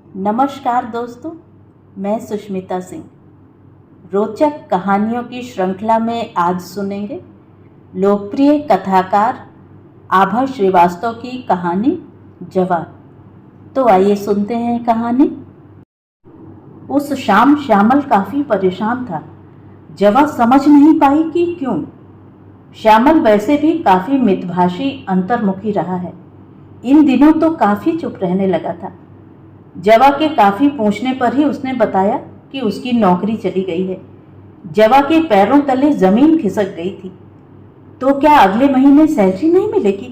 नमस्कार दोस्तों, मैं सुष्मिता सिंह। रोचक कहानियों की श्रृंखला में आज सुनेंगे लोकप्रिय कथाकार आभा श्रीवास्तव की कहानी जवा। तो आइए सुनते हैं कहानी। उस शाम श्यामल काफ़ी परेशान था। जवा समझ नहीं पाई कि क्यों। श्यामल वैसे भी काफ़ी मितभाषी अंतर्मुखी रहा है। इन दिनों तो काफ़ी चुप रहने लगा था। जवा के काफ़ी पूछने पर ही उसने बताया कि उसकी नौकरी चली गई है। जवा के पैरों तले ज़मीन खिसक गई थी। तो क्या अगले महीने सैलरी नहीं मिलेगी?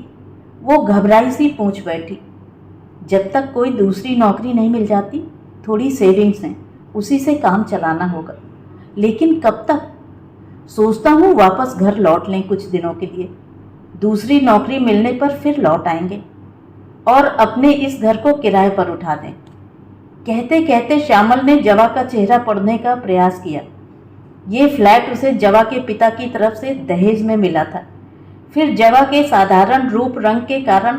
वो घबराई सी पूछ बैठी। जब तक कोई दूसरी नौकरी नहीं मिल जाती, थोड़ी सेविंग्स हैं, उसी से काम चलाना होगा। लेकिन कब तक? सोचता हूँ वापस घर लौट लें कुछ दिनों के लिए। दूसरी नौकरी मिलने पर फिर लौट आएंगे और अपने इस घर को किराए पर उठा दें। कहते कहते श्यामल ने जवा का चेहरा पढ़ने का प्रयास किया। ये फ्लैट उसे जवा के पिता की तरफ से दहेज में मिला था। फिर जवा के साधारण रूप रंग के कारण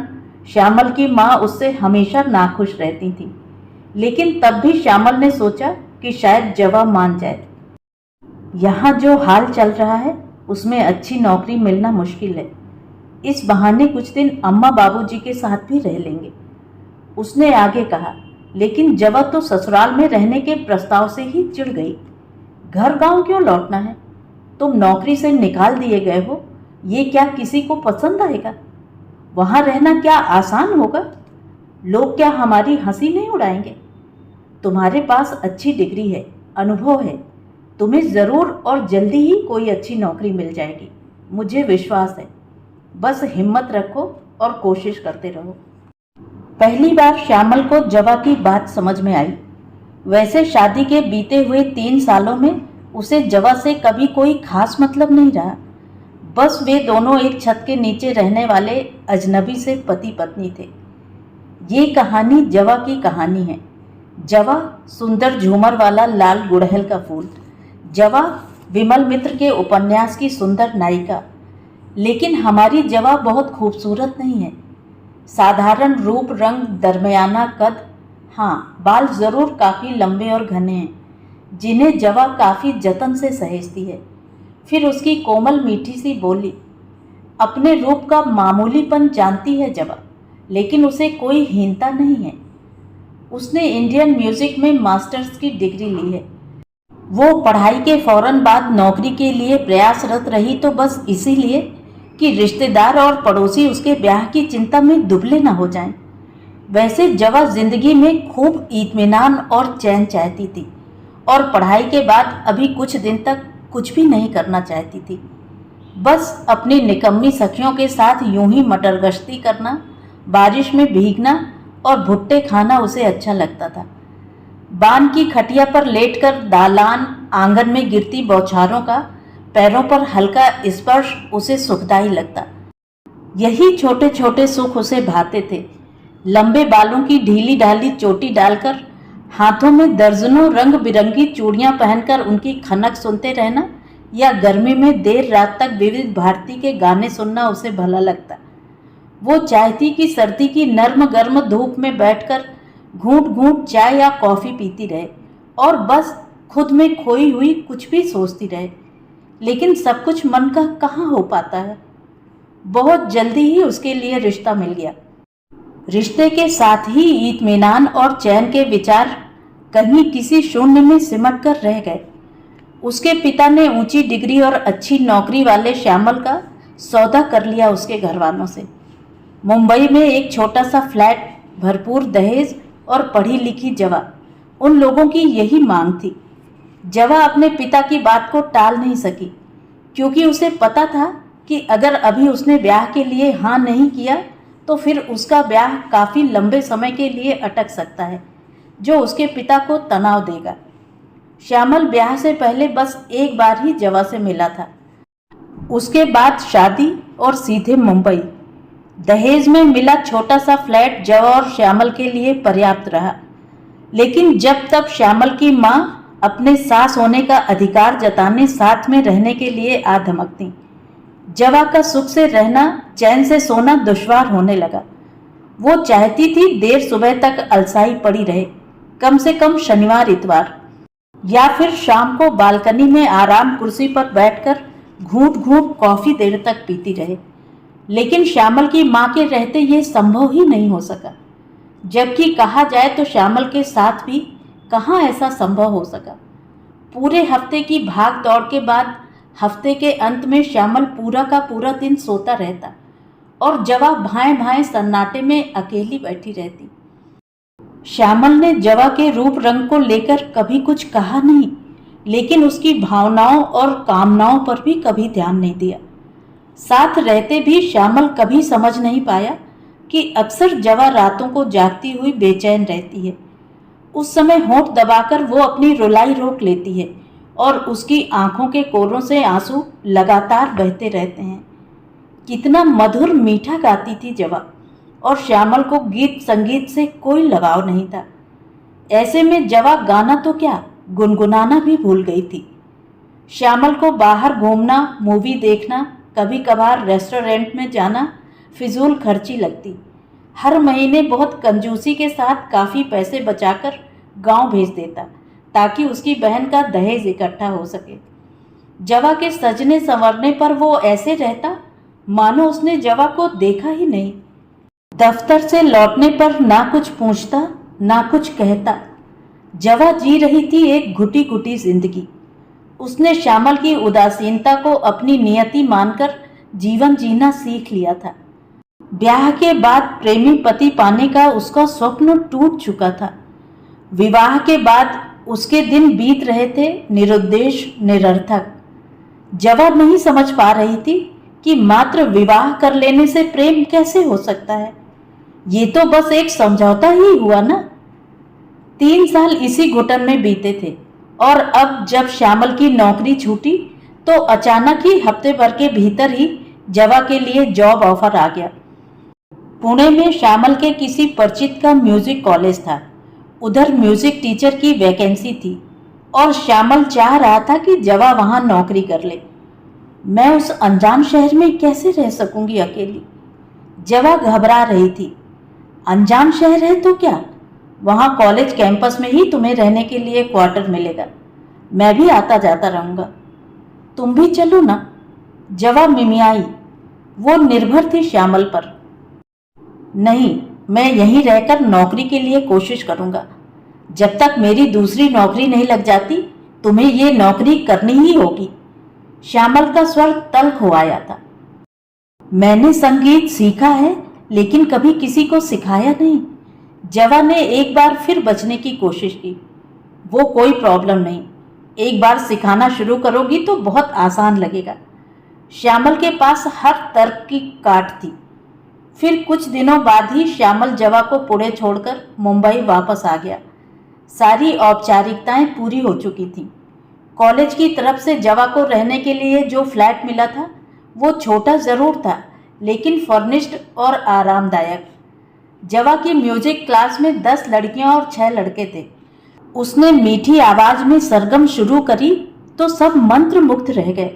श्यामल की माँ उससे हमेशा नाखुश रहती थी। लेकिन तब भी श्यामल ने सोचा कि शायद जवा मान जाए। यहाँ जो हाल चल रहा है उसमें अच्छी नौकरी मिलना मुश्किल है। इस बहाने कुछ दिन अम्मा बाबूजी के साथ भी रह लेंगे, उसने आगे कहा। लेकिन जवा तो ससुराल में रहने के प्रस्ताव से ही चिढ़ गई। घर गांव क्यों लौटना है? तुम नौकरी से निकाल दिए गए हो, ये क्या किसी को पसंद आएगा? वहां रहना क्या आसान होगा? लोग क्या हमारी हंसी नहीं उड़ाएंगे? तुम्हारे पास अच्छी डिग्री है, अनुभव है, तुम्हें ज़रूर और जल्दी ही कोई अच्छी नौकरी मिल जाएगी, मुझे विश्वास है। बस हिम्मत रखो और कोशिश करते रहो। पहली बार श्यामल को जवा की बात समझ में आई। वैसे शादी के बीते हुए 3 सालों में उसे जवा से कभी कोई खास मतलब नहीं रहा। बस वे दोनों एक छत के नीचे रहने वाले अजनबी से पति पत्नी थे। ये कहानी जवा की कहानी है। जवा सुंदर झूमर वाला लाल गुड़हल का फूल। जवा विमल मित्र के उपन्यास की सुंदर नायिका। लेकिन हमारी जवा बहुत खूबसूरत नहीं है। साधारण रूप रंग, दरमियाना कद, हाँ बाल ज़रूर काफ़ी लंबे और घने हैं, जिन्हें जवा काफ़ी जतन से सहेजती है। फिर उसकी कोमल मीठी सी बोली। अपने रूप का मामूलीपन जानती है जवा, लेकिन उसे कोई हीनता नहीं है। उसने इंडियन म्यूज़िक में मास्टर्स की डिग्री ली है। वो पढ़ाई के फौरन बाद नौकरी के लिए प्रयासरत रही तो बस इसीलिए कि रिश्तेदार और पड़ोसी उसके ब्याह की चिंता में दुबले न हो जाएं। वैसे जवा जिंदगी में खूब इत्मीनान और चैन चाहती थी और पढ़ाई के बाद अभी कुछ दिन तक कुछ भी नहीं करना चाहती थी। बस अपनी निकम्मी सखियों के साथ यूं ही मटर गश्ती करना, बारिश में भीगना और भुट्टे खाना उसे अच्छा लगता था। बान की खटिया पर लेटकर दालान आंगन में गिरती बौछारों का पैरों पर हल्का स्पर्श उसे सुखदायी लगता। यही छोटे छोटे सुख उसे भाते थे। लंबे बालों की ढीली ढाली चोटी डालकर, हाथों में दर्जनों रंग बिरंगी चूड़ियां पहनकर उनकी खनक सुनते रहना, या गर्मी में देर रात तक विविध भारती के गाने सुनना उसे भला लगता। वो चाहती कि सर्दी की नर्म गर्म धूप में बैठकर घूंट घूंट चाय या कॉफ़ी पीती रहे और बस खुद में खोई हुई कुछ भी सोचती रहे। लेकिन सब कुछ मन का कहाँ हो पाता है। बहुत जल्दी ही उसके लिए रिश्ता मिल गया। रिश्ते के साथ ही इत्मीनान और चैन के विचार कहीं किसी शून्य में सिमट कर रह गए। उसके पिता ने ऊंची डिग्री और अच्छी नौकरी वाले श्यामल का सौदा कर लिया उसके घरवालों से। मुंबई में एक छोटा सा फ्लैट, भरपूर दहेज और पढ़ी लिखी जवा, उन लोगों की यही मांग थी। जवा अपने पिता की बात को टाल नहीं सकी, क्योंकि उसे पता था कि अगर अभी उसने ब्याह के लिए हाँ नहीं किया तो फिर उसका ब्याह काफ़ी लंबे समय के लिए अटक सकता है, जो उसके पिता को तनाव देगा। श्यामल ब्याह से पहले बस एक बार ही जवा से मिला था। उसके बाद शादी और सीधे मुंबई। दहेज में मिला छोटा सा फ्लैट जवा और श्यामल के लिए पर्याप्त रहा। लेकिन जब तब श्यामल की माँ अपने सास होने का अधिकार जताने साथ में रहने के लिए आ धमकती। जवा का सुख से रहना, चैन से सोना दुश्वार होने लगा। वो चाहती थी देर सुबह तक अलसाई पड़ी रहे, कम से कम शनिवार इतवार, या फिर शाम को बालकनी में आराम कुर्सी पर बैठकर घूंट घूंट कॉफी देर तक पीती रहे। लेकिन श्यामल की मां के रहते ये संभव ही नहीं हो सका। जबकि कहा जाए तो श्यामल के साथ भी कहाँ ऐसा संभव हो सका। पूरे हफ्ते की भाग दौड़ के बाद हफ्ते के अंत में श्यामल पूरा का पूरा दिन सोता रहता और जवा भाएं भाएं सन्नाटे में अकेली बैठी रहती। श्यामल ने जवा के रूप रंग को लेकर कभी कुछ कहा नहीं, लेकिन उसकी भावनाओं और कामनाओं पर भी कभी ध्यान नहीं दिया। साथ रहते भी श्यामल कभी समझ नहीं पाया कि अक्सर जवा रातों को जागती हुई बेचैन रहती है। उस समय होंठ दबाकर वो अपनी रुलाई रोक लेती है और उसकी आंखों के कोरों से आंसू लगातार बहते रहते हैं। कितना मधुर मीठा गाती थी जवा, और श्यामल को गीत संगीत से कोई लगाव नहीं था। ऐसे में जवा गाना तो क्या, गुनगुनाना भी भूल गई थी। श्यामल को बाहर घूमना, मूवी देखना, कभी कभार रेस्टोरेंट में जाना फिजूल खर्ची लगती। हर महीने बहुत कंजूसी के साथ काफ़ी पैसे बचाकर गांव भेज देता ताकि उसकी बहन का दहेज इकट्ठा हो सके। जवा के सजने संवरने पर वो ऐसे रहता मानो उसने जवा को देखा ही नहीं। दफ्तर से लौटने पर ना कुछ पूछता ना कुछ कहता। जवा जी रही थी एक घुटी घुटी जिंदगी। उसने श्यामल की उदासीनता को अपनी नियति मानकर जीवन जीना सीख लिया था। ब्याह के बाद प्रेमी पति पाने का उसका स्वप्न टूट चुका था। विवाह के बाद उसके दिन बीत रहे थे निरुद्देश, निरर्थक। जवा नहीं समझ पा रही थी कि मात्र विवाह कर लेने से प्रेम कैसे हो सकता है। ये तो बस एक समझौता ही हुआ ना। 3 साल इसी घुटन में बीते थे और अब जब श्यामल की नौकरी छूटी तो अचानक ही हफ्ते भर के भीतर ही जवा के लिए जॉब ऑफर आ गया। पुणे में श्यामल के किसी परिचित का म्यूजिक कॉलेज था। उधर म्यूजिक टीचर की वैकेंसी थी और श्यामल चाह रहा था कि जवा वहां नौकरी कर ले। मैं उस अनजान शहर में कैसे रह सकूंगी अकेली? जवा घबरा रही थी। अनजान शहर है तो क्या, वहां कॉलेज कैंपस में ही तुम्हें रहने के लिए क्वार्टर मिलेगा। मैं भी आता जाता रहूंगा, तुम भी चलो ना। जवा मिमियाई। वो निर्भर थी श्यामल पर। नहीं, मैं यहीं रहकर नौकरी के लिए कोशिश करूंगा। जब तक मेरी दूसरी नौकरी नहीं लग जाती तुम्हें ये नौकरी करनी ही होगी। श्यामल का स्वर तल्ख हो आया था। मैंने संगीत सीखा है लेकिन कभी किसी को सिखाया नहीं। जवा ने एक बार फिर बचने की कोशिश की। वो कोई प्रॉब्लम नहीं, एक बार सिखाना शुरू करोगी तो बहुत आसान लगेगा। श्यामल के पास हर तर्क की काट थी। फिर कुछ दिनों बाद ही श्यामल जवा को पुणे छोड़कर मुंबई वापस आ गया। सारी औपचारिकताएं पूरी हो चुकी थीं। कॉलेज की तरफ से जवा को रहने के लिए जो फ्लैट मिला था वो छोटा ज़रूर था लेकिन फर्निश्ड और आरामदायक। जवा की म्यूजिक क्लास में 10 लड़कियां और 6 लड़के थे। उसने मीठी आवाज़ में सरगम शुरू करी तो सब मंत्र मुग्ध रह गए।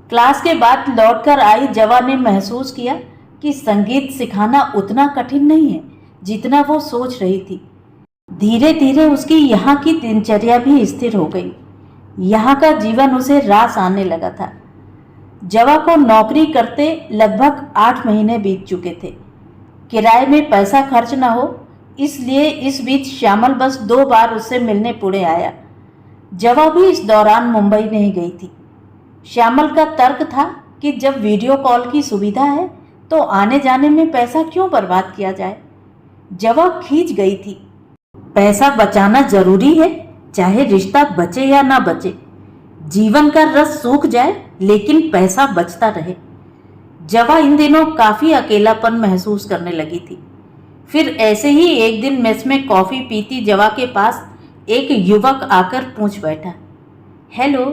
क्लास के बाद लौटकर आई जवा ने महसूस किया कि संगीत सिखाना उतना कठिन नहीं है जितना वो सोच रही थी। धीरे धीरे उसकी यहाँ की दिनचर्या भी स्थिर हो गई। यहाँ का जीवन उसे रास आने लगा था। जवा को नौकरी करते लगभग 8 महीने बीत चुके थे। किराए में पैसा खर्च न हो इसलिए इस बीच श्यामल बस 2 बार उससे मिलने पुणे आया। जवा भी इस दौरान मुंबई नहीं गई थी। श्यामल का तर्क था कि जब वीडियो कॉल की सुविधा है तो आने जाने में पैसा क्यों बर्बाद किया जाए। जवा खींच गई थी। पैसा बचाना जरूरी है, चाहे रिश्ता बचे या ना बचे। जीवन का रस सूख जाए लेकिन पैसा बचता रहे। जवा इन दिनों काफ़ी अकेलापन महसूस करने लगी थी। फिर ऐसे ही एक दिन मेस में कॉफ़ी पीती जवा के पास एक युवक आकर पूछ बैठा, हेलो,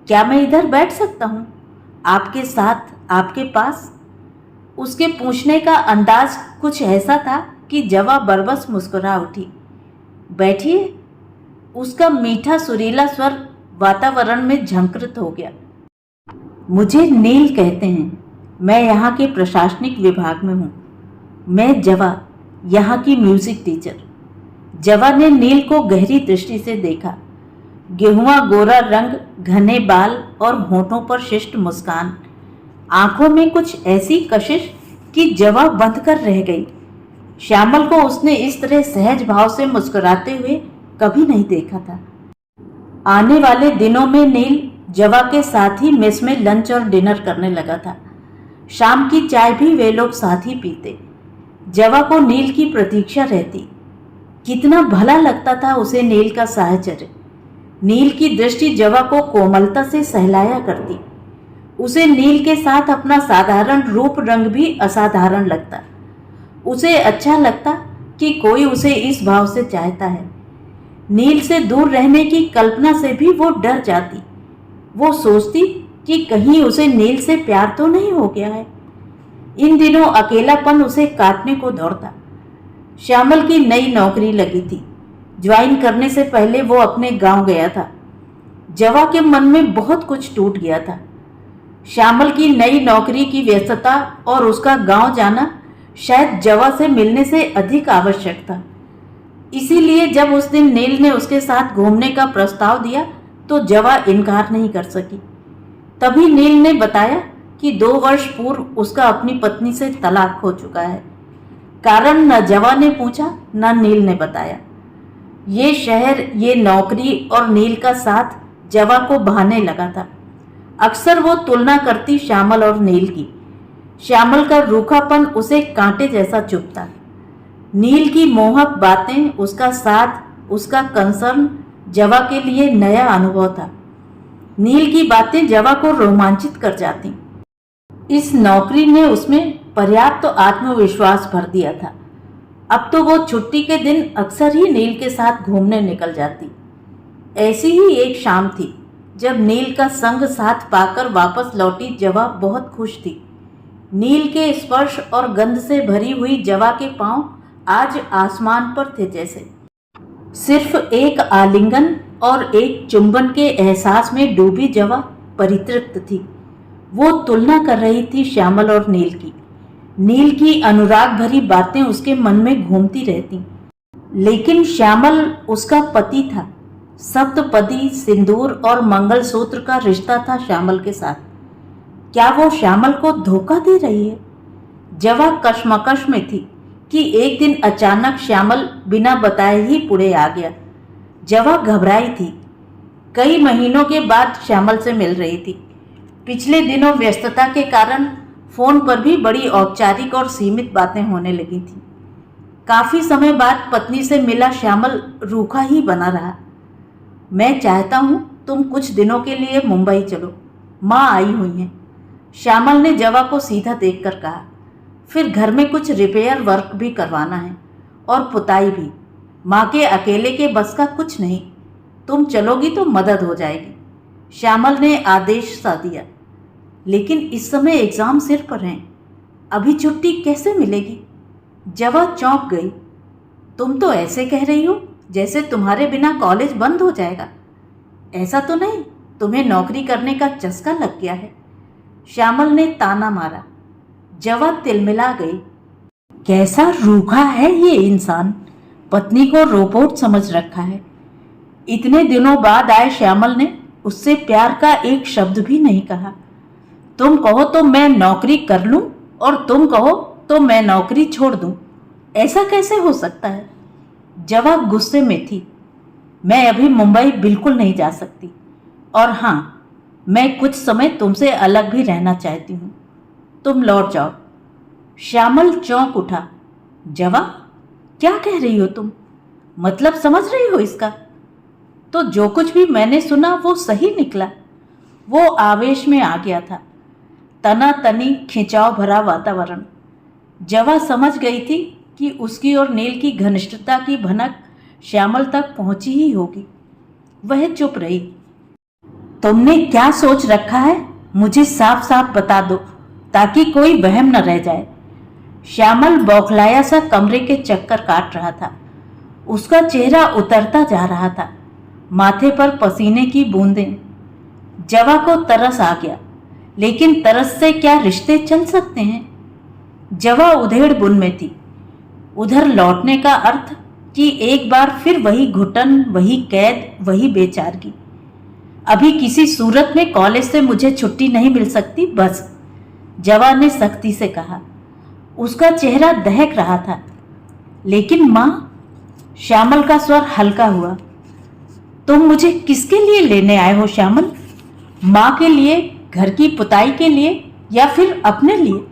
क्या मैं इधर बैठ सकता हूँ? आपके साथ, आपके पास? उसके पूछने का अंदाज कुछ ऐसा था कि जवा बरबस मुस्कुरा उठी। बैठिए। उसका मीठा सुरीला स्वर वातावरण में झंकृत हो गया। मुझे नील कहते हैं, मैं यहाँ के प्रशासनिक विभाग में हूँ। मैं जवा, यहाँ की म्यूज़िक टीचर। जवा ने नील को गहरी दृष्टि से देखा। गेहुआ गोरा रंग, घने बाल और होठों पर शिष्ट मुस्कान, आंखों में कुछ ऐसी कशिश कि जवा बंद कर रह गई। श्यामल को उसने इस तरह सहज भाव से मुस्कुराते हुए कभी नहीं देखा था। आने वाले दिनों में नील जवा के साथ ही मेस में लंच और डिनर करने लगा था। शाम की चाय भी वे लोग साथ ही पीते। जवा को नील की प्रतीक्षा रहती। कितना भला लगता था उसे नील का साहचर्य। नील की दृष्टि जवा को कोमलता से सहलाया करती। उसे नील के साथ अपना साधारण रूप रंग भी असाधारण लगता। उसे अच्छा लगता कि कोई उसे इस भाव से चाहता है। नील से दूर रहने की कल्पना से भी वो डर जाती। वो सोचती कि कहीं उसे नील से प्यार तो नहीं हो गया है। इन दिनों अकेलापन उसे काटने को दौड़ता। श्यामल की नई नौकरी लगी थी। ज्वाइन करने से पहले वो अपने गांव गया था। जवा के मन में बहुत कुछ टूट गया था। श्यामल की नई नौकरी की व्यस्तता और उसका गांव जाना शायद जवा से मिलने से अधिक आवश्यक था। इसीलिए जब उस दिन नील ने उसके साथ घूमने का प्रस्ताव दिया तो जवा इनकार नहीं कर सकी। तभी नील ने बताया कि 2 वर्ष पूर्व उसका अपनी पत्नी से तलाक हो चुका है। कारण न जवा ने पूछा न नील ने बताया। ये शहर, ये नौकरी और नील का साथ जवा को भाने लगा था। अक्सर वो तुलना करती श्यामल और नील की। श्यामल का रूखापन उसे कांटे जैसा चुभता। नील की मोहक बातें, उसका साथ, उसका कंसर्न जवा के लिए नया अनुभव था। नील की बातें जवा को रोमांचित कर जाती। इस नौकरी ने उसमें पर्याप्त आत्मविश्वास भर दिया था। अब तो वो छुट्टी के दिन अक्सर ही नील के साथ घूमने निकल जाती। ऐसी ही एक शाम थी जब नील का संग साथ पाकर वापस लौटी जवा बहुत खुश थी। नील के स्पर्श और गंध से भरी हुई जवा के पांव आज आसमान पर थे जैसे। सिर्फ एक आलिंगन और एक चुंबन के एहसास में डूबी जवा परितृप्त थी। वो तुलना कर रही थी श्यामल और नील की। नील की अनुराग भरी बातें उसके मन में घूमती रहती। लेकिन श्यामल उसका पति था। सप्तपदी, सिंदूर और मंगलसूत्र का रिश्ता था श्यामल के साथ। क्या वो श्यामल को धोखा दे रही है? जवा कश्मकश में थी कि एक दिन अचानक श्यामल बिना बताए ही पुणे आ गया। जवा घबराई थी। कई महीनों के बाद श्यामल से मिल रही थी। पिछले दिनों व्यस्तता के कारण फोन पर भी बड़ी औपचारिक और सीमित बातें होने लगी थी। काफी समय बाद पत्नी से मिला श्यामल रूखा ही बना रहा। मैं चाहता हूँ तुम कुछ दिनों के लिए मुंबई चलो, माँ आई हुई हैं, श्यामल ने जवा को सीधा देखकर कहा। फिर घर में कुछ रिपेयर वर्क भी करवाना है और पुताई भी। माँ के अकेले के बस का कुछ नहीं। तुम चलोगी तो मदद हो जाएगी, श्यामल ने आदेश सा दिया। लेकिन इस समय एग्ज़ाम सिर पर हैं, अभी छुट्टी कैसे मिलेगी? जवा चौंक गई। तुम तो ऐसे कह रही हो जैसे तुम्हारे बिना कॉलेज बंद हो जाएगा। ऐसा तो नहीं, तुम्हें नौकरी करने का चस्का लग गया है, श्यामल ने ताना मारा। जवा तिलमिला गई। कैसा रूखा है ये इंसान, पत्नी को रोबोट समझ रखा है। इतने दिनों बाद आए श्यामल ने उससे प्यार का एक शब्द भी नहीं कहा। तुम कहो तो मैं नौकरी कर लूं और तुम कहो तो मैं नौकरी छोड़ दूं, ऐसा कैसे हो सकता है? जवा गुस्से में थी। मैं अभी मुंबई बिल्कुल नहीं जा सकती, और हाँ, मैं कुछ समय तुमसे अलग भी रहना चाहती हूँ। तुम लौट जाओ। श्यामल चौंक उठा। जवा, क्या कह रही हो तुम? मतलब समझ रही हो इसका? तो जो कुछ भी मैंने सुना वो सही निकला। वो आवेश में आ गया था। तना तनी खिंचाव भरा वातावरण। जवा समझ गई थी कि उसकी और नील की घनिष्ठता की भनक श्यामल तक पहुंची ही होगी। वह चुप रही। तुमने क्या सोच रखा है, मुझे साफ साफ बता दो ताकि कोई वहम न रह जाए। श्यामल बौखलाया सा कमरे के चक्कर काट रहा था। उसका चेहरा उतरता जा रहा था, माथे पर पसीने की बूंदें। जवा को तरस आ गया, लेकिन तरस से क्या रिश्ते चल सकते हैं? जवा उधेड़ बुन में थी। उधर लौटने का अर्थ कि एक बार फिर वही घुटन, वही कैद, वही बेचारगी। अभी किसी सूरत में कॉलेज से मुझे छुट्टी नहीं मिल सकती बस, जवा ने सख्ती से कहा। उसका चेहरा दहक रहा था। लेकिन माँ, श्यामल का स्वर हल्का हुआ। तुम मुझे किसके लिए लेने आए हो श्यामल? माँ के लिए, घर की पुताई के लिए, या फिर अपने लिए?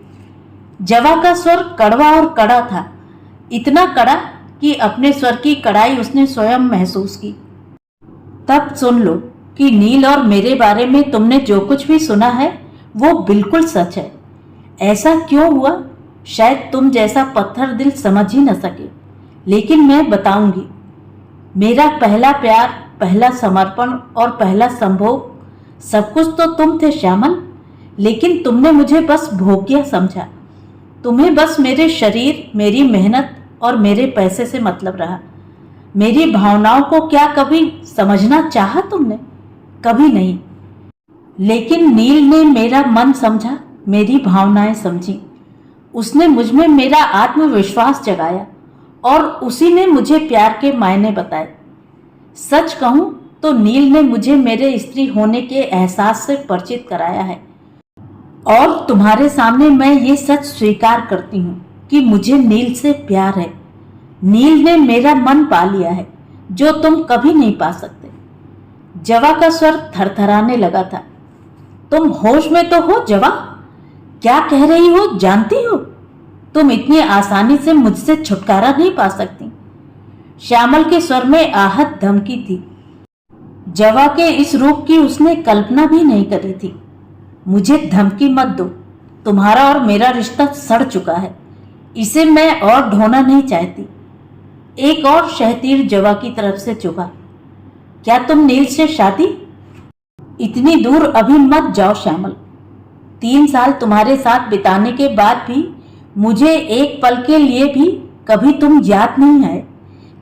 जवा का स्वर कड़वा और कड़ा था, इतना कड़ा कि अपने स्वर की कड़ाई उसने स्वयं महसूस की। तब सुन लो कि नील और मेरे बारे में तुमने जो कुछ भी सुना है वो बिल्कुल सच है। ऐसा क्यों हुआ शायद तुम जैसा पत्थर दिल समझ ही न सके, लेकिन मैं बताऊंगी। मेरा पहला प्यार, पहला समर्पण और पहला संभोग, सब कुछ तो तुम थे श्यामल। लेकिन तुमने मुझे बस भोग्य समझा। तुम्हें बस मेरे शरीर, मेरी मेहनत और मेरे पैसे से मतलब रहा। मेरी भावनाओं को क्या कभी समझना चाहा तुमने? कभी नहीं। लेकिन नील ने मेरा मन समझा, मेरी भावनाएं समझी। उसने मुझमें मेरा आत्मविश्वास जगाया और उसी ने मुझे प्यार के मायने बताए। सच कहूं तो नील ने मुझे मेरे स्त्री होने के एहसास से परिचित कराया है। और तुम्हारे सामने मैं ये सच स्वीकार करती हूँ कि मुझे नील से प्यार है। नील ने मेरा मन पा लिया है, जो तुम कभी नहीं पा सकते। जवा का स्वर थरथराने लगा था। तुम होश में तो हो जवा? क्या कह रही हो जानती हो? तुम इतनी आसानी से मुझसे छुटकारा नहीं पा सकती। श्यामल के स्वर में आहत धमकी थी। जवा के इस रूप की उसने कल्पना भी नहीं करी थी। मुझे धमकी मत दो। तुम्हारा और मेरा रिश्ता सड़ चुका है, इसे मैं और ढोना नहीं चाहती। एक और शहतीर जवा की तरफ से चुभा। क्या तुम नील से शादी? इतनी दूर अभी मत जाओ श्यामल। 3 साल तुम्हारे साथ बिताने के बाद भी मुझे एक पल के लिए भी कभी तुम याद नहीं आए।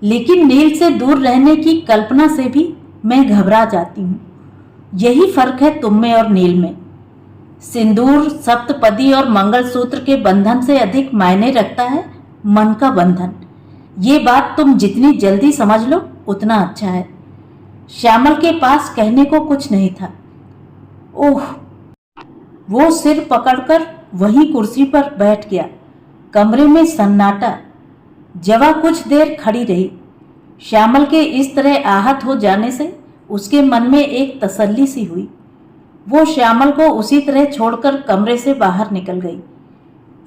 लेकिन नील से दूर रहने की कल्पना से भी मैं घबरा जाती हूँ। यही फर्क है तुम में और नील में। सिंदूर, सप्तपदी और मंगलसूत्र के बंधन से अधिक मायने रखता है मन का बंधन। ये बात तुम जितनी जल्दी समझ लो उतना अच्छा है। श्यामल के पास कहने को कुछ नहीं था। ओह! वो सिर पकड़कर वहीं कुर्सी पर बैठ गया। कमरे में सन्नाटा। जवा कुछ देर खड़ी रही। श्यामल के इस तरह आहत हो जाने से उसके मन में एक तसल्ली सी हुई। वो श्यामल को उसी तरह छोड़कर कमरे से बाहर निकल गई।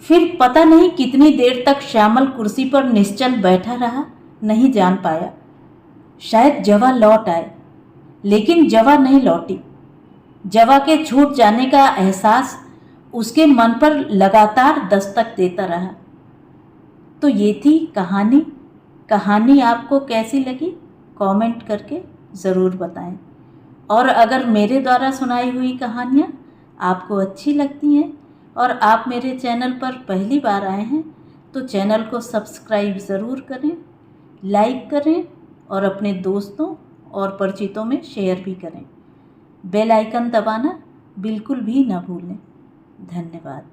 फिर पता नहीं कितनी देर तक श्यामल कुर्सी पर निश्चल बैठा रहा, नहीं जान पाया। शायद जवा लौट आए, लेकिन जवा नहीं लौटी। जवा के छूट जाने का एहसास उसके मन पर लगातार दस्तक देता रहा। तो ये थी कहानी। कहानी आपको कैसी लगी कमेंट करके ज़रूर बताएं। और अगर मेरे द्वारा सुनाई हुई कहानियाँ आपको अच्छी लगती हैं और आप मेरे चैनल पर पहली बार आए हैं तो चैनल को सब्सक्राइब ज़रूर करें, लाइक करें और अपने दोस्तों और परिचितों में शेयर भी करें। बेल आइकन दबाना बिल्कुल भी ना भूलें। धन्यवाद।